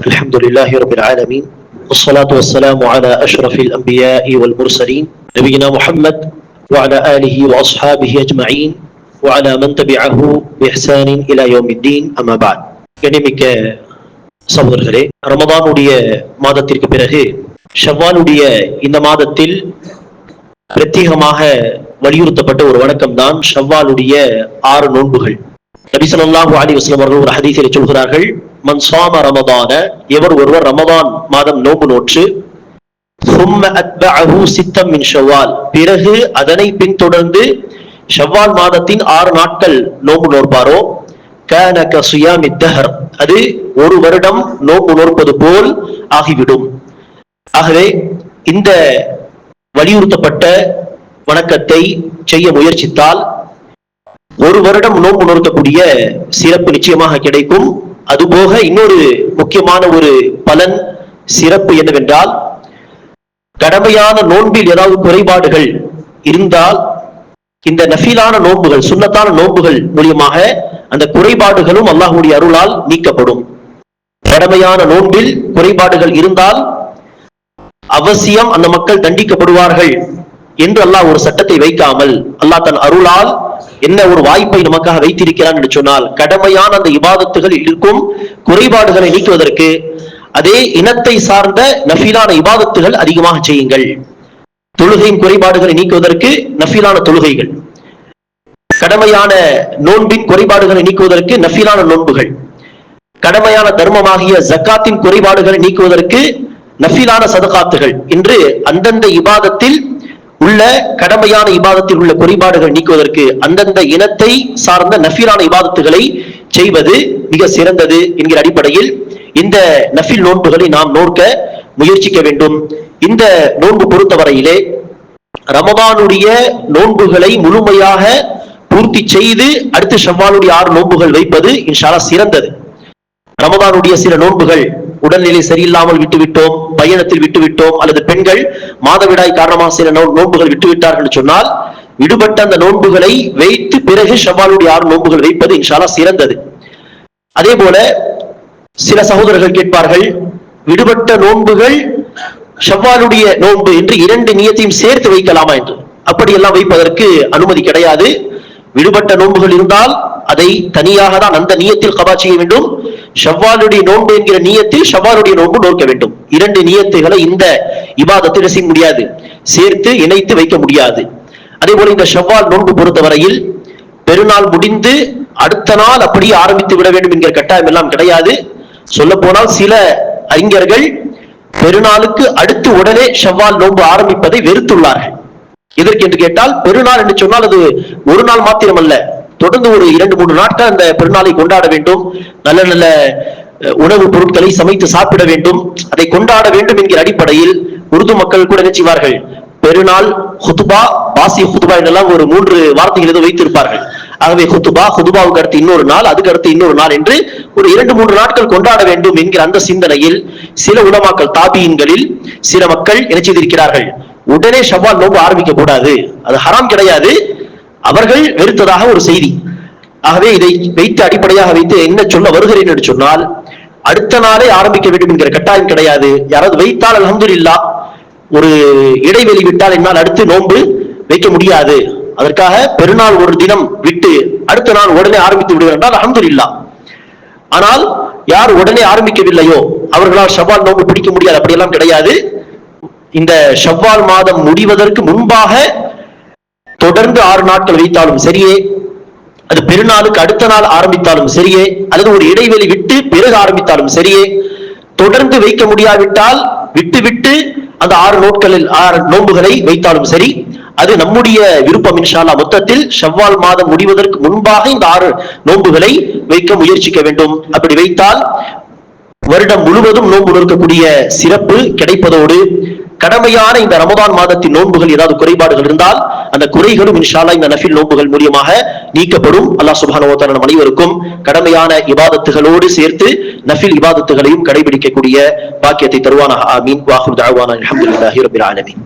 الحمد لله رب العالمين والصلاة والسلام على أشرف الأنبياء والمرسلين نبينا محمد وعلى آله وأصحابه أجمعين وعلى من تبعه بإحسان إلى يوم الدين أما بعد கண்ணியமிக்க சகோதரர்களே, ரமதானுடைய மாதத்திற்கு பிறகு ஷவ்வாலுடைய இந்த மாதத்தில் பிரத்யேகமாக வலியுறுத்தப்பட்ட ஒரு வணக்கம் தான் ஷவ்வாலுடைய 6 நோன்புகள். நபி ஸல்லல்லாஹு அலைஹி வஸல்லம் அவர்கள் ஒரு ஹதீஸில் சொல்கிறார்கள், மன் ஸாம ரமதான, எவர் ஒருவர் ரமதான் மாதம் நோன்பு நோற்று, ثم أتبعه ستا من شوال, பிறகு அதனை பின்தொடர்ந்து ஷவ்வால் மாதத்தின் 6 நாட்கள் நோன்பு நோற்பாரோ, கான கஸியாமி தஹர், அது ஒரு வருடம் நோன்பு நோற்பது போல் ஆகிவிடும். ஆகவே இந்த வலியுறுத்தப்பட்ட வணக்கத்தை செய்ய முயற்சித்தால் ஒரு வருடம் நோன்பு நோக்கக்கூடிய சிறப்பு நிச்சயமாக கிடைக்கும். அதுபோக இன்னொரு முக்கியமான ஒரு பலன் சிறப்பு என்னவென்றால், கடமையான நோன்பில் ஏதாவது குறைபாடுகள் இருந்தால் இந்த நஃபிலான நோன்புகள், சுன்னத்தான நோன்புகள் மூலியமாக அந்த குறைபாடுகளும் அல்லாஹ்வுடைய அருளால் நீக்கப்படும். கடமையான நோன்பில் குறைபாடுகள் இருந்தால் அவசியம் அந்த மக்கள் தண்டிக்கப்படுவார்கள் என்று அல்லாஹ் ஒரு சட்டத்தை வைக்காமல், அல்லாஹ் தன் அருளால் என்ன ஒரு வாய்ப்பை நமக்காக வைத்திருக்கிறான் என்று சொன்னால், கடமையான அந்த இபாதத்துகள் இருக்கும் குறைபாடுகளை நீக்குவதற்கு அதே இனத்தை சார்ந்த நஃபிலான இபாதத்துகள் அதிகமாக செய்யுங்கள். தொழுகையின் குறைபாடுகளை நீக்குவதற்கு நஃபிலான தொழுகைகள், கடமையான நோன்பின் குறைபாடுகளை நீக்குவதற்கு நஃபிலான நோன்புகள், கடமையான தர்மமாகிய ஜக்காத்தின் குறைபாடுகளை நீக்குவதற்கு நஃபிலான சதகாத்துகள் என்று அந்தந்த இபாதத்தில் உள்ள கடமையான இபாதத்தில் உள்ள குறைபாடுகள் நீக்குவதற்கு அந்தந்த இனத்தை சார்ந்த நஃபிலான இபாதத்துகளை செய்வது மிக சிறந்தது என்கிற அடிப்படையில் இந்த நஃபில் நோன்புகளை நாம் நோக்க முயற்சிக்க வேண்டும். இந்த நோன்பு பொறுத்தவரையிலே ரமதானுடைய நோன்புகளை முழுமையாக பூர்த்தி செய்து அடுத்து ஷவ்வாலுடைய 6 நோன்புகள் வைப்பது இன்ஷா அல்லாஹ் சிறந்தது. ரமதானுடைய சில நோன்புகள் உடல்நிலை சரியில்லாமல் விட்டுவிட்டோம், பயணத்தில் விட்டுவிட்டோம், அல்லது பெண்கள் மாதவிடாய் காரணமாக சில நோன்புகள் விட்டுவிட்டார்கள் சொன்னால், விடுபட்ட அந்த நோன்புகளை வைத்து பிறகு ஷவ்வாலுடைய 6 நோன்புகள் வைப்பது இன்ஷா அல்லாஹ் சிறந்தது. அதே போல சில சகோதரர்கள் கேட்பார்கள், விடுபட்ட நோன்புகள் ஷவ்வாலுடைய நோன்பு என்று 2 நியத்தையும் சேர்த்து வைக்கலாமா என்று. அப்படியெல்லாம் வைப்பதற்கு அனுமதி கிடையாது. விடுபட்ட நோன்புகள் இருந்தால் அதை தனியாக தான் அந்த நியத்தில் கபா செய்ய வேண்டும். ஷவ்வாலுடைய நோன்பு என்கிற நியத்தில் ஷவ்வாலுடைய நோன்பு நோக்க வேண்டும். 2 நியத்துகளை இந்த இபாதத்தில் செய்ய முடியாது, சேர்த்து இணைத்து வைக்க முடியாது. அதே போல இந்த ஷவ்வால் நோன்பு பொறுத்தவரையில் பெருநாள் முடிந்து அடுத்த நாள் அப்படியே ஆரம்பித்து விட வேண்டும் என்கிற கட்டாயம் எல்லாம் கிடையாது. சொல்ல போனால் சில அறிஞர்கள் பெருநாளுக்கு அடுத்து உடனே ஷவ்வால் நோன்பு ஆரம்பிப்பதை வெறுத்துள்ளார்கள். எதற்கு என்று கேட்டால், பெருநாள் என்று சொன்னால் அது ஒரு நாள் மாத்திரமல்ல, தொடர்ந்து ஒரு 2-3 நாட்கள் அந்த பெருநாளை கொண்டாட வேண்டும். நல்ல நல்ல உணவுப் பொருட்களை சமைத்து சாப்பிட வேண்டும், அதை கொண்டாட வேண்டும் என்கிற அடிப்படையில் உருது மக்கள் கூட நினைச்சுவார்கள், பெருநாள் ஹுதுபா, பாசி ஹுதுபா என்றெல்லாம் ஒரு 3 வார்த்தைகள் ஏதோ வைத்திருப்பார்கள். ஆகவே ஹுதுபா, ஹுதுபாவுக்கு அடுத்து இன்னொரு நாள், அதுக்கு அடுத்து இன்னொரு நாள் என்று ஒரு 2-3 நாட்கள் கொண்டாட வேண்டும் என்கிற அந்த சிந்தனையில் சில உலமாக்கள், தாபியின்களில் சில மக்கள் என்ன செய்திருக்கிறார்கள், உடனே ஷவ்வால் நோன்பு ஆரம்பிக்க கூடாது, அது ஹராம் கிடையாது, அவர்கள் வெறுத்ததாக ஒரு செய்தி. ஆகவே இதை வைத்து அடிப்படையாக வைத்து என்ன சொல்ல வருகிறேன் என்று சொன்னால், அடுத்த நாளே ஆரம்பிக்க வேண்டும் என்கிற கட்டாயம் கிடையாது. யாராவது வைத்தால் அல்ஹம்துலில்லாஹ், ஒரு இடைவெளி விட்டால் என்னால் அடுத்து நோன்பு வைக்க முடியாது, அதற்காக பெருநாள் ஒரு தினம் விட்டு அடுத்த நாள் உடனே ஆரம்பித்து விடுகிறார் என்றால் அல்ஹம்துலில்லாஹ். ஆனால் யார் உடனே ஆரம்பிக்கவில்லையோ அவர்களால் ஷவ்வால் நோன்பு பிடிக்க முடியாது, அப்படியெல்லாம் கிடையாது. இந்த ஷவ்வால் மாதம் முடிவதற்கு முன்பாக தொடர்ந்து 6 நாட்கள் வைத்தாலும் சரியே, அது பெருநாளுக்கு அடுத்த நாள் ஆரம்பித்தாலும் சரியே, அல்லது ஒரு இடைவெளி விட்டு பிறகு ஆரம்பித்தாலும் சரியே, தொடர்ந்து வைக்க முடியாவிட்டால் விட்டு விட்டு அந்த 6 நாட்களில் 6 நோன்புகளை வைத்தாலும் சரி, அது நம்முடைய விருப்பம். இன்ஷா அல்லாஹ் மொத்தத்தில் ஷவ்வால் மாதம் முடிவதற்கு முன்பாக இந்த 6 நோன்புகளை வைக்க முயற்சிக்க வேண்டும். அப்படி வைத்தால் வருடம் முழுவதும் நோன்பு நோக்கக்கூடிய சிறப்பு கிடைப்பதோடு, கடமையான இந்த ரமதான் மாதத்தின் நோன்புகள் ஏதாவது குறைபாடுகள் இருந்தால் அந்த குறைகளும் இன்ஷா அல்லாஹ் இந்த நஃபில் நோன்புகள் மூலமாக நீக்கப்படும். அல்லாஹ் சுப்ஹானஹு வ தஆலா நம் அனைவருக்கும் கடமையான இபாதத்துகளோடு சேர்த்து நஃபில் இபாதத்துகளையும் கடைபிடிக்கக்கூடிய பாக்கியத்தை தருவானாக. ஆமீன். வ ஆகிரு தஅவானா அல்ஹம்துலில்லாஹி ரப்பில் ஆலமீன்.